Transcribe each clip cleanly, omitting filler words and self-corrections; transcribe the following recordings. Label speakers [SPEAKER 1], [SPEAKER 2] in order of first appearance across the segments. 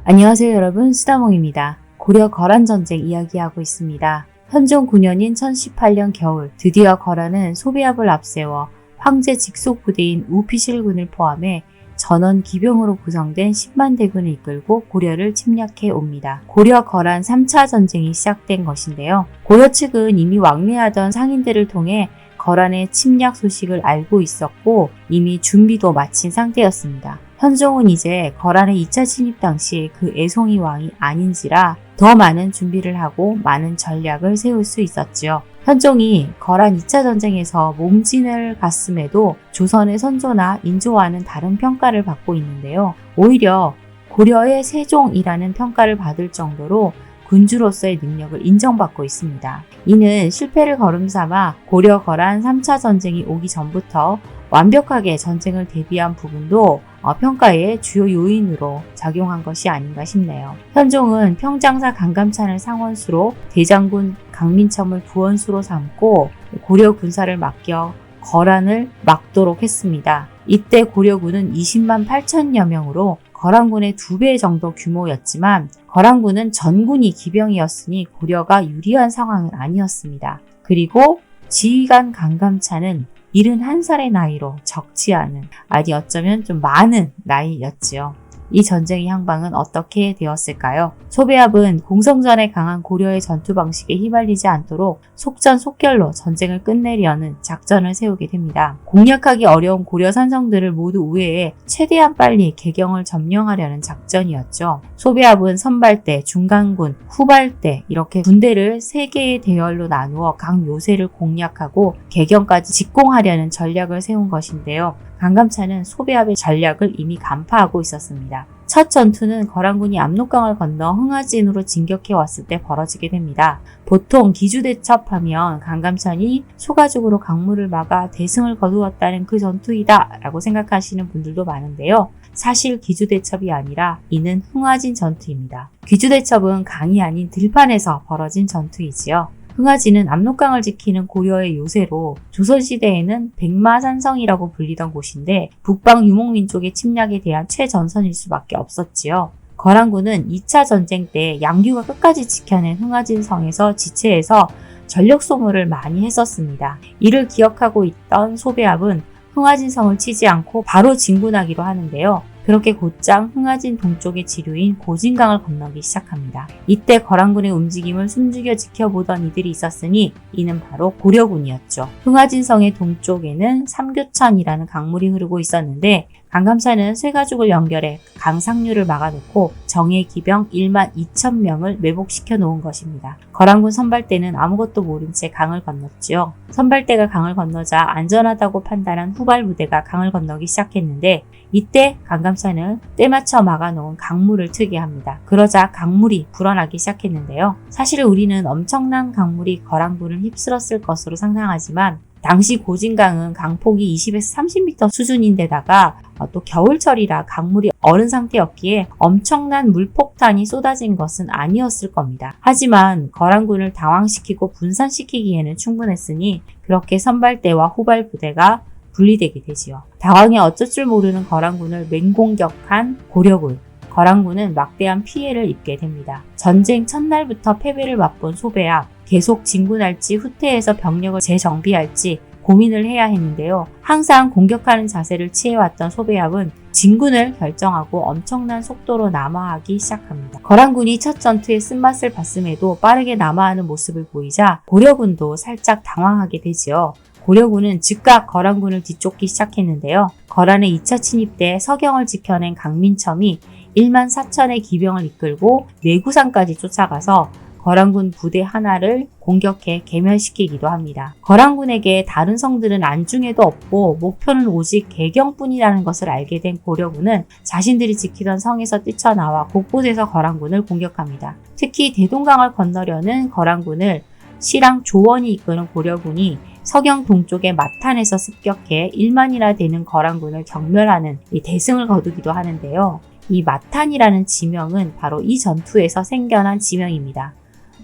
[SPEAKER 1] 안녕하세요 여러분, 수다몽입니다. 고려 거란전쟁 이야기하고 있습니다. 현종 9년인 1018년 겨울, 드디어 거란은 소비압을 앞세워 황제 직속 부대인 우피실군을 포함해 전원 기병으로 구성된 10만 대군을 이끌고 고려를 침략해 옵니다. 고려 거란 3차 전쟁이 시작된 것인데요. 고려 측은 이미 왕래하던 상인들을 통해 거란의 침략 소식을 알고 있었고 이미 준비도 마친 상태였습니다. 현종은 이제 거란의 2차 침입 당시 그 애송이 왕이 아닌지라 더 많은 준비를 하고 많은 전략을 세울 수 있었지요. 현종이 거란 2차 전쟁에서 몸진을 갔음에도 조선의 선조나 인조와는 다른 평가를 받고 있는데요. 오히려 고려의 세종이라는 평가를 받을 정도로 군주로서의 능력을 인정받고 있습니다. 이는 실패를 거름삼아 고려 거란 3차 전쟁이 오기 전부터 완벽하게 전쟁을 대비한 부분도 평가의 주요 요인으로 작용한 것이 아닌가 싶네요. 현종은 평장사 강감찬을 상원수로, 대장군 강민첨을 부원수로 삼고 고려 군사를 맡겨 거란을 막도록 했습니다. 이때 고려군은 20만 8천여 명으로 거란군의 2배 정도 규모였지만 거란군은 전군이 기병이었으니 고려가 유리한 상황은 아니었습니다. 그리고 지휘관 강감찬은 71살의 나이로 적지 않은, 아니 어쩌면 좀 많은 나이였지요. 이 전쟁의 향방은 어떻게 되었을까요? 소배압은 공성전에 강한 고려의 전투 방식에 휘말리지 않도록 속전속결로 전쟁을 끝내려는 작전을 세우게 됩니다. 공략하기 어려운 고려 산성들을 모두 우회해 최대한 빨리 개경을 점령하려는 작전이었죠. 소배압은 선발대, 중간군, 후발대 이렇게 군대를 3개의 대열로 나누어 각 요새를 공략하고 개경까지 직공하려는 전략을 세운 것인데요. 강감찬은 소배압의 전략을 이미 간파하고 있었습니다. 첫 전투는 거란군이 압록강을 건너 흥하진으로 진격해 왔을 때 벌어지게 됩니다. 보통 기주대첩하면 강감찬이 소가죽으로 강물을 막아 대승을 거두었다는 그 전투이다 라고 생각하시는 분들도 많은데요. 사실 기주대첩이 아니라 이는 흥하진 전투입니다. 기주대첩은 강이 아닌 들판에서 벌어진 전투이지요. 흥하진은 압록강을 지키는 고려의 요새로 조선시대에는 백마산성이라고 불리던 곳인데 북방 유목민족의 침략에 대한 최전선일 수밖에 없었지요. 거란군은 2차 전쟁 때 양규가 끝까지 지켜낸 흥하진성에서 지체해서 전력 소모를 많이 했었습니다. 이를 기억하고 있던 소배압은 흥하진성을 치지 않고 바로 진군하기로 하는데요. 그렇게 곧장 흥하진 동쪽의 지류인 고진강을 건너기 시작합니다. 이때 거란군의 움직임을 숨죽여 지켜보던 이들이 있었으니 이는 바로 고려군이었죠. 흥하진성의 동쪽에는 삼교천이라는 강물이 흐르고 있었는데 강감찬은 쇠가죽을 연결해 강 상류를 막아놓고 정예 기병 1만 2천 명을 매복시켜 놓은 것입니다. 거란군 선발대는 아무것도 모른 채 강을 건넜지요. 선발대가 강을 건너자 안전하다고 판단한 후발 부대가 강을 건너기 시작했는데 이때 강감찬은 때맞춰 막아놓은 강물을 트게 합니다. 그러자 강물이 불어나기 시작했는데요. 사실 우리는 엄청난 강물이 거란군을 휩쓸었을 것으로 상상하지만 당시 고진강은 강폭이 20에서 30m 수준인데다가 또 겨울철이라 강물이 얼은 상태였기에 엄청난 물폭탄이 쏟아진 것은 아니었을 겁니다. 하지만 거란군을 당황시키고 분산시키기에는 충분했으니 그렇게 선발대와 후발 부대가 분리되게 되지요. 당황해 어쩔 줄 모르는 거란군을 맹공격한 고려군. 거란군은 막대한 피해를 입게 됩니다. 전쟁 첫날부터 패배를 맛본 소배압, 계속 진군할지 후퇴해서 병력을 재정비할지 고민을 해야 했는데요. 항상 공격하는 자세를 취해왔던 소배압은 진군을 결정하고 엄청난 속도로 남하하기 시작합니다. 거란군이 첫 전투에 쓴맛을 봤음에도 빠르게 남하하는 모습을 보이자 고려군도 살짝 당황하게 되지요. 고려군은 즉각 거란군을 뒤쫓기 시작했는데요. 거란의 2차 침입 때 서경을 지켜낸 강민첨이 1만 4천의 기병을 이끌고 내구산까지 쫓아가서 거란군 부대 하나를 공격해 괴멸시키기도 합니다. 거란군에게 다른 성들은 안중에도 없고 목표는 오직 개경뿐이라는 것을 알게 된 고려군은 자신들이 지키던 성에서 뛰쳐나와 곳곳에서 거란군을 공격합니다. 특히 대동강을 건너려는 거란군을 시랑 조원이 이끄는 고려군이 서경 동쪽의 마탄에서 습격해 1만이나 되는 거란군을 경멸하는 이 대승을 거두기도 하는데요. 이 마탄이라는 지명은 바로 이 전투에서 생겨난 지명입니다.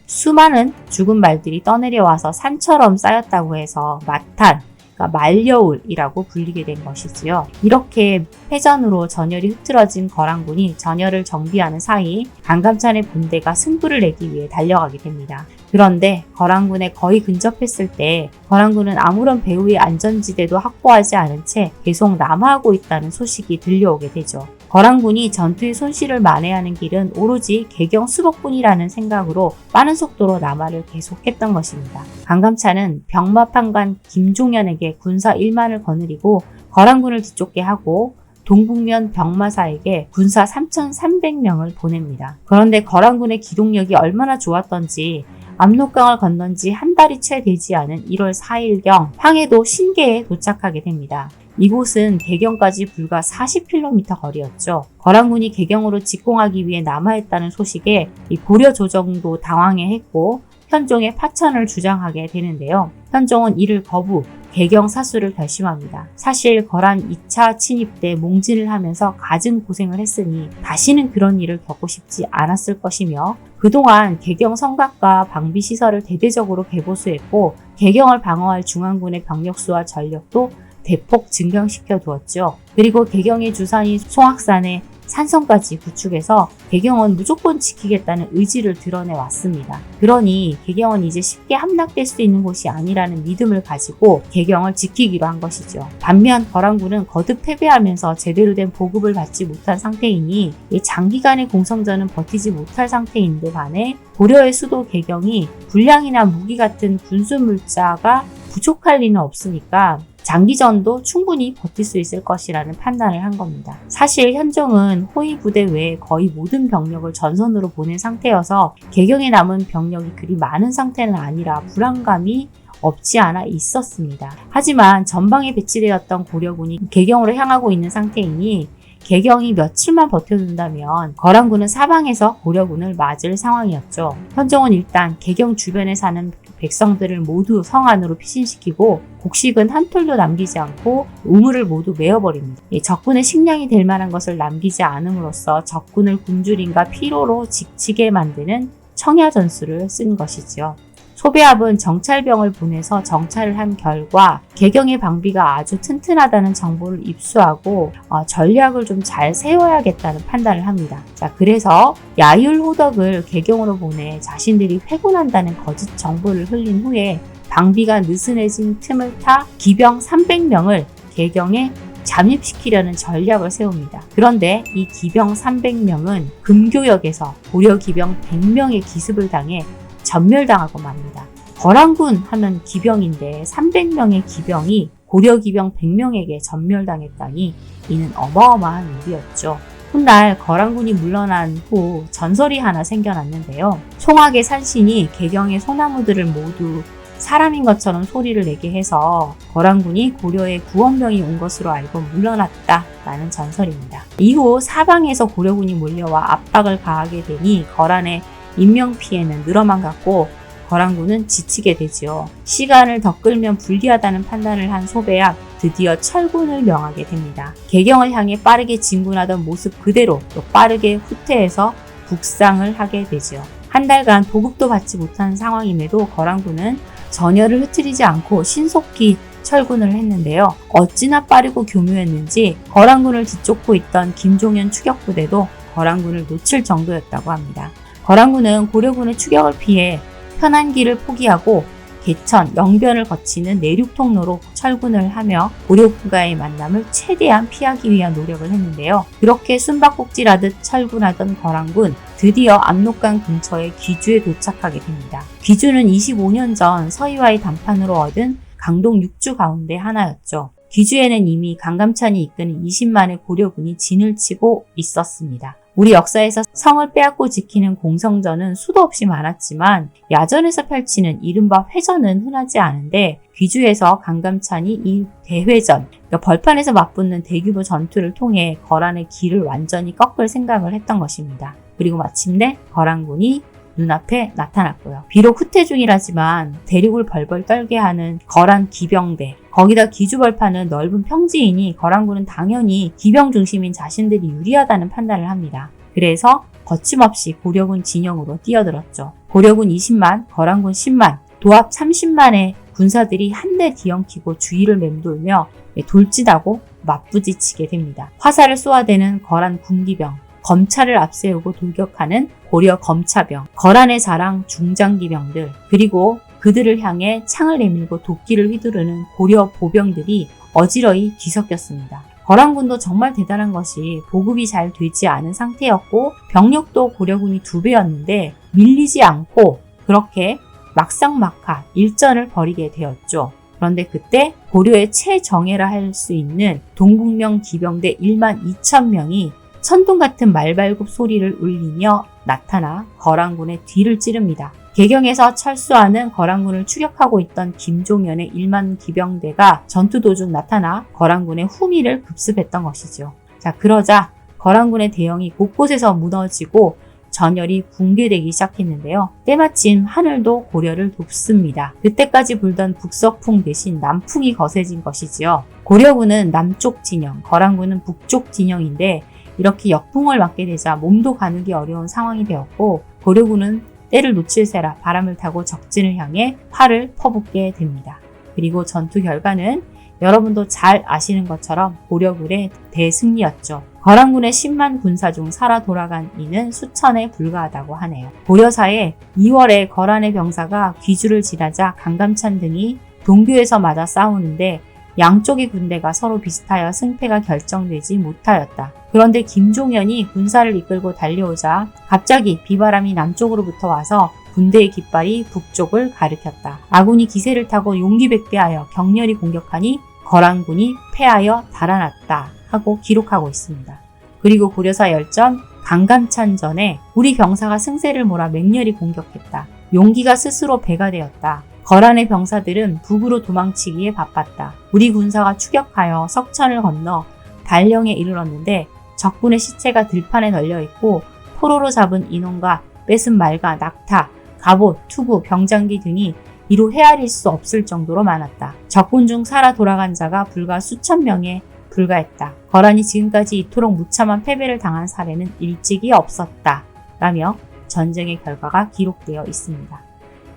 [SPEAKER 1] 수많은 죽은 말들이 떠내려와서 산처럼 쌓였다고 해서 마탄, 그러니까 말여울이라고 불리게 된 것이지요. 이렇게 패전으로 전열이 흐트러진 거란군이 전열을 정비하는 사이 강감찬의 군대가 승부를 내기 위해 달려가게 됩니다. 그런데 거란군에 거의 근접했을 때 거란군은 아무런 배후의 안전지대도 확보하지 않은 채 계속 남하하고 있다는 소식이 들려오게 되죠. 거란군이 전투의 손실을 만회하는 길은 오로지 개경 수복군이라는 생각으로 빠른 속도로 남하를 계속했던 것입니다. 강감찬은 병마판관 김종현에게 군사 1만을 거느리고 거란군을 뒤쫓게 하고 동북면 병마사에게 군사 3,300명을 보냅니다. 그런데 거란군의 기동력이 얼마나 좋았던지 압록강을 건넌 지 한 달이 채 되지 않은 1월 4일경 황해도 신계에 도착하게 됩니다. 이곳은 개경까지 불과 40km 거리였죠. 거란군이 개경으로 직공하기 위해 남하했다는 소식에 이 고려 조정도 당황해했고 현종의 파천을 주장하게 되는데요. 현종은 이를 거부, 개경 사수를 결심합니다. 사실 거란 2차 침입 때 몽진을 하면서 갖은 고생을 했으니 다시는 그런 일을 겪고 싶지 않았을 것이며 그동안 개경 성곽과 방비시설을 대대적으로 개보수했고 개경을 방어할 중앙군의 병력수와 전력도 대폭 증강시켜 두었죠. 그리고 개경의 주산인 송악산에 산성까지 구축해서 개경은 무조건 지키겠다는 의지를 드러내 왔습니다. 그러니 개경은 이제 쉽게 함락될 수 있는 곳이 아니라는 믿음을 가지고 개경을 지키기로 한 것이죠. 반면 거란군은 거듭 패배하면서 제대로 된 보급을 받지 못한 상태이니 장기간의 공성전은 버티지 못할 상태인데 반해 고려의 수도 개경이 군량이나 무기 같은 군수물자가 부족할 리는 없으니까 장기전도 충분히 버틸 수 있을 것이라는 판단을 한 겁니다. 사실 현종은 호위 부대 외에 거의 모든 병력을 전선으로 보낸 상태여서 개경에 남은 병력이 그리 많은 상태는 아니라 불안감이 없지 않아 있었습니다. 하지만 전방에 배치되었던 고려군이 개경으로 향하고 있는 상태이니 개경이 며칠만 버텨준다면 거란군은 사방에서 고려군을 맞을 상황이었죠. 현종은 일단 개경 주변에 사는 백성들을 모두 성 안으로 피신시키고 곡식은 한 톨도 남기지 않고 우물을 모두 메어버립니다. 적군의 식량이 될 만한 것을 남기지 않음으로써 적군을 굶주림과 피로로 지치게 만드는 청야전술을 쓴 것이지요. 소배합은 정찰병을 보내서 정찰을 한 결과 개경의 방비가 아주 튼튼하다는 정보를 입수하고 전략을 좀 잘 세워야겠다는 판단을 합니다. 자, 그래서 야율호덕을 개경으로 보내 자신들이 회군한다는 거짓 정보를 흘린 후에 방비가 느슨해진 틈을 타 기병 300명을 개경에 잠입시키려는 전략을 세웁니다. 그런데 이 기병 300명은 금교역에서 고려 기병 100명의 기습을 당해 전멸당하고 맙니다. 거란군 하면 기병인데 300명의 기병이 고려 기병 100명에게 전멸당했다니 이는 어마어마한 일이었죠. 훗날 거란군이 물러난 후 전설이 하나 생겨났는데요. 송악의 산신이 개경의 소나무들을 모두 사람인 것처럼 소리를 내게 해서 거란군이 고려에 구원병이 온 것으로 알고 물러났다라는 전설입니다. 이후 사방에서 고려군이 몰려와 압박을 가하게 되니 거란의 인명피해는 늘어만 갔고 거란군은 지치게 되지요. 시간을 더 끌면 불리하다는 판단을 한 소배합 드디어 철군을 명하게 됩니다. 개경을 향해 빠르게 진군하던 모습 그대로 또 빠르게 후퇴해서 북상을 하게 되지요. 한 달간 보급도 받지 못한 상황임에도 거란군은 전열을 흐트리지 않고 신속히 철군을 했는데요. 어찌나 빠르고 교묘했는지 거란군을 뒤쫓고 있던 김종현 추격부대도 거란군을 놓칠 정도였다고 합니다. 거란군은 고려군의 추격을 피해 편한 길을 포기하고 개천, 영변을 거치는 내륙 통로로 철군을 하며 고려군과의 만남을 최대한 피하기 위한 노력을 했는데요. 그렇게 숨바꼭질하듯 철군하던 거란군 드디어 압록강 근처의 귀주에 도착하게 됩니다. 귀주는 25년 전 서희와의 담판으로 얻은 강동 6주 가운데 하나였죠. 귀주에는 이미 강감찬이 이끄는 20만의 고려군이 진을 치고 있었습니다. 우리 역사에서 성을 빼앗고 지키는 공성전은 수도 없이 많았지만 야전에서 펼치는 이른바 회전은 흔하지 않은데 귀주에서 강감찬이 이 대회전, 그러니까 벌판에서 맞붙는 대규모 전투를 통해 거란의 길을 완전히 꺾을 생각을 했던 것입니다. 그리고 마침내 거란군이 눈앞에 나타났고요. 비록 후퇴 중이라지만 대륙을 벌벌 떨게 하는 거란 기병대, 거기다 귀주벌판은 넓은 평지이니 거란군은 당연히 기병 중심인 자신들이 유리하다는 판단을 합니다. 그래서 거침없이 고려군 진영으로 뛰어들었죠. 고려군 20만, 거란군 10만, 도합 30만의 군사들이 한데 뒤엉키고 주위를 맴돌며 돌진하고 맞부딪히게 됩니다. 화살을 쏘아대는 거란 군기병, 검차를 앞세우고 돌격하는 고려 검차병, 거란의 자랑 중장기병들, 그리고 그들을 향해 창을 내밀고 도끼를 휘두르는 고려 보병들이 어지러이 뒤섞였습니다. 거란군도 정말 대단한 것이 보급이 잘 되지 않은 상태였고 병력도 고려군이 2배였는데 밀리지 않고 그렇게 막상막하 일전을 벌이게 되었죠. 그런데 그때 고려의 최정예라 할 수 있는 동북면 기병대 1만 2천 명이 천둥 같은 말발굽 소리를 울리며 나타나 거란군의 뒤를 찌릅니다. 개경에서 철수하는 거란군을 추격하고 있던 김종현의 1만 기병대가 전투 도중 나타나 거란군의 후미를 급습했던 것이죠. 자, 그러자 거란군의 대형이 곳곳에서 무너지고 전열이 붕괴되기 시작했는데요. 때마침 하늘도 고려를 돕습니다. 그때까지 불던 북서풍 대신 남풍이 거세진 것이지요. 고려군은 남쪽 진영, 거란군은 북쪽 진영인데 이렇게 역풍을 맞게 되자 몸도 가누기 어려운 상황이 되었고 고려군은 때를 놓칠세라 바람을 타고 적진을 향해 팔을 퍼붓게 됩니다. 그리고 전투 결과는 여러분도 잘 아시는 것처럼 고려군의 대승리였죠. 거란군의 10만 군사 중 살아 돌아간 이는 수천에 불과하다고 하네요. 고려사에 2월에 거란의 병사가 귀주를 지나자 강감찬 등이 동교에서 맞아 싸우는데 양쪽의 군대가 서로 비슷하여 승패가 결정되지 못하였다. 그런데 김종현이 군사를 이끌고 달려오자 갑자기 비바람이 남쪽으로부터 와서 군대의 깃발이 북쪽을 가리켰다. 아군이 기세를 타고 용기백배하여 격렬히 공격하니 거란군이 패하여 달아났다 하고 기록하고 있습니다. 그리고 고려사 열전 강감찬전에 우리 병사가 승세를 몰아 맹렬히 공격했다. 용기가 스스로 배가 되었다. 거란의 병사들은 북으로 도망치기에 바빴다. 우리 군사가 추격하여 석천을 건너 발령에 이르렀는데 적군의 시체가 들판에 널려있고 포로로 잡은 인원과 뺏은 말과 낙타, 갑옷, 투구, 병장기 등이 이루 헤아릴 수 없을 정도로 많았다. 적군 중 살아 돌아간 자가 불과 수천 명에 불과했다. 거란이 지금까지 이토록 무참한 패배를 당한 사례는 일찍이 없었다. 라며 전쟁의 결과가 기록되어 있습니다.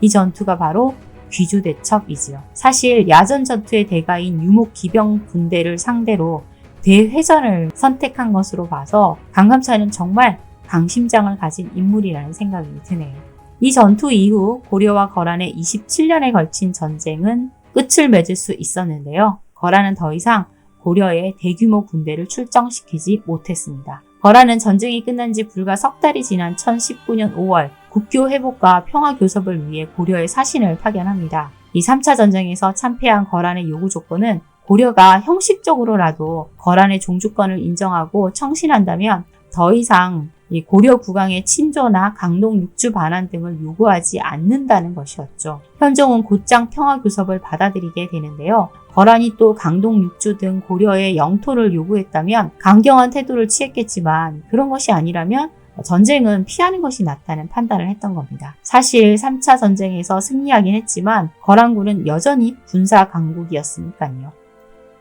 [SPEAKER 1] 이 전투가 바로 귀주대첩이지요. 사실 야전 전투의 대가인 유목 기병 군대를 상대로 대회전을 선택한 것으로 봐서 강감찬은 정말 강심장을 가진 인물이라는 생각이 드네요. 이 전투 이후 고려와 거란의 27년에 걸친 전쟁은 끝을 맺을 수 있었는데요. 거란은 더 이상 고려의 대규모 군대를 출정시키지 못했습니다. 거란은 전쟁이 끝난 지 불과 석 달이 지난 1019년 5월 국교 회복과 평화 교섭을 위해 고려의 사신을 파견합니다. 이 3차 전쟁에서 참패한 거란의 요구 조건은 고려가 형식적으로라도 거란의 종주권을 인정하고 청신한다면 더 이상 이 고려 국왕의 친조나 강동 육주 반환 등을 요구하지 않는다는 것이었죠. 현종은 곧장 평화 교섭을 받아들이게 되는데요. 거란이 또 강동 육주 등 고려의 영토를 요구했다면 강경한 태도를 취했겠지만 그런 것이 아니라면 전쟁은 피하는 것이 낫다는 판단을 했던 겁니다. 사실 3차 전쟁에서 승리하긴 했지만 거란군은 여전히 군사 강국이었으니까요.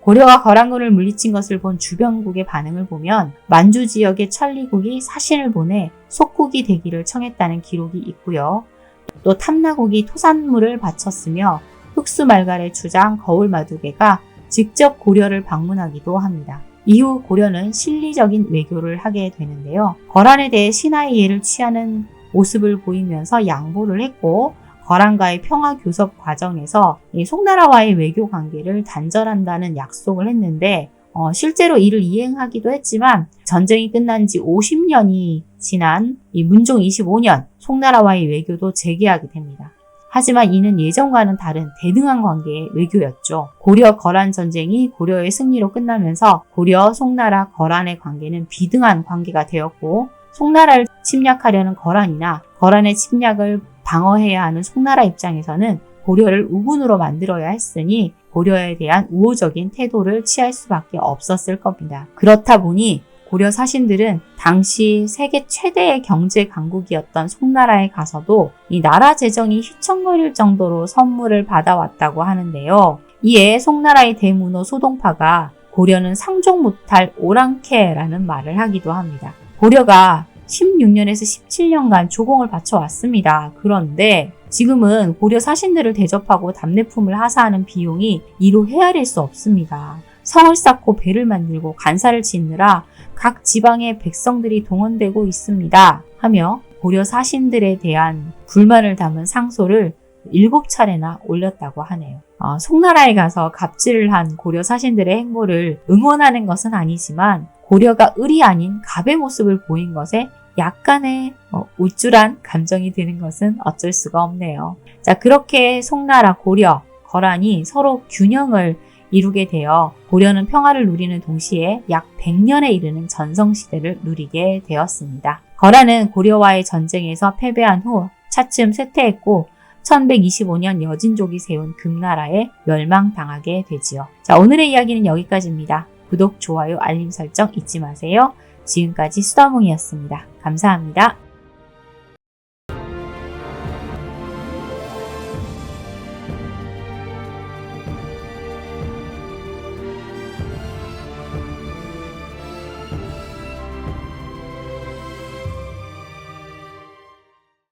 [SPEAKER 1] 고려가 거란군을 물리친 것을 본 주변국의 반응을 보면 만주 지역의 천리국이 사신을 보내 속국이 되기를 청했다는 기록이 있고요. 또 탐나국이 토산물을 바쳤으며 흑수말갈의 주장 거울마두개가 직접 고려를 방문하기도 합니다. 이후 고려는 실리적인 외교를 하게 되는데요. 거란에 대해 신하의 예를 취하는 모습을 보이면서 양보를 했고 거란과의 평화 교섭 과정에서 송나라와의 외교 관계를 단절한다는 약속을 했는데 실제로 이를 이행하기도 했지만 전쟁이 끝난 지 50년이 지난 이 문종 25년 송나라와의 외교도 재개하게 됩니다. 하지만 이는 예전과는 다른 대등한 관계의 외교였죠. 고려 거란 전쟁이 고려의 승리로 끝나면서 고려 송나라 거란의 관계는 비등한 관계가 되었고 송나라를 침략하려는 거란이나 거란의 침략을 방어해야 하는 송나라 입장에서는 고려를 우군으로 만들어야 했으니 고려에 대한 우호적인 태도를 취할 수밖에 없었을 겁니다. 그렇다 보니 고려 사신들은 당시 세계 최대의 경제 강국이었던 송나라에 가서도 이 나라 재정이 휘청거릴 정도로 선물을 받아왔다고 하는데요. 이에 송나라의 대문호 소동파가 고려는 상종 못할 오랑캐라는 말을 하기도 합니다. 고려가 16년에서 17년간 조공을 바쳐왔습니다. 그런데 지금은 고려 사신들을 대접하고 답례품을 하사하는 비용이 이로 헤아릴 수 없습니다. 성을 쌓고 배를 만들고 간사를 짓느라 각 지방의 백성들이 동원되고 있습니다. 하며 고려 사신들에 대한 불만을 담은 상소를 7차례나 올렸다고 하네요. 송나라에 가서 갑질을 한 고려 사신들의 행보를 응원하는 것은 아니지만 고려가 을이 아닌 갑의 모습을 보인 것에 약간의 우쭐한 감정이 드는 것은 어쩔 수가 없네요. 자, 그렇게 송나라, 고려, 거란이 서로 균형을 이루게 되어 고려는 평화를 누리는 동시에 약 100년에 이르는 전성시대를 누리게 되었습니다. 거란은 고려와의 전쟁에서 패배한 후 차츰 쇠퇴했고 1125년 여진족이 세운 금나라에 멸망당하게 되지요. 자, 오늘의 이야기는 여기까지입니다. 구독, 좋아요, 알림 설정 잊지 마세요. 지금까지 수다몽이었습니다. 감사합니다.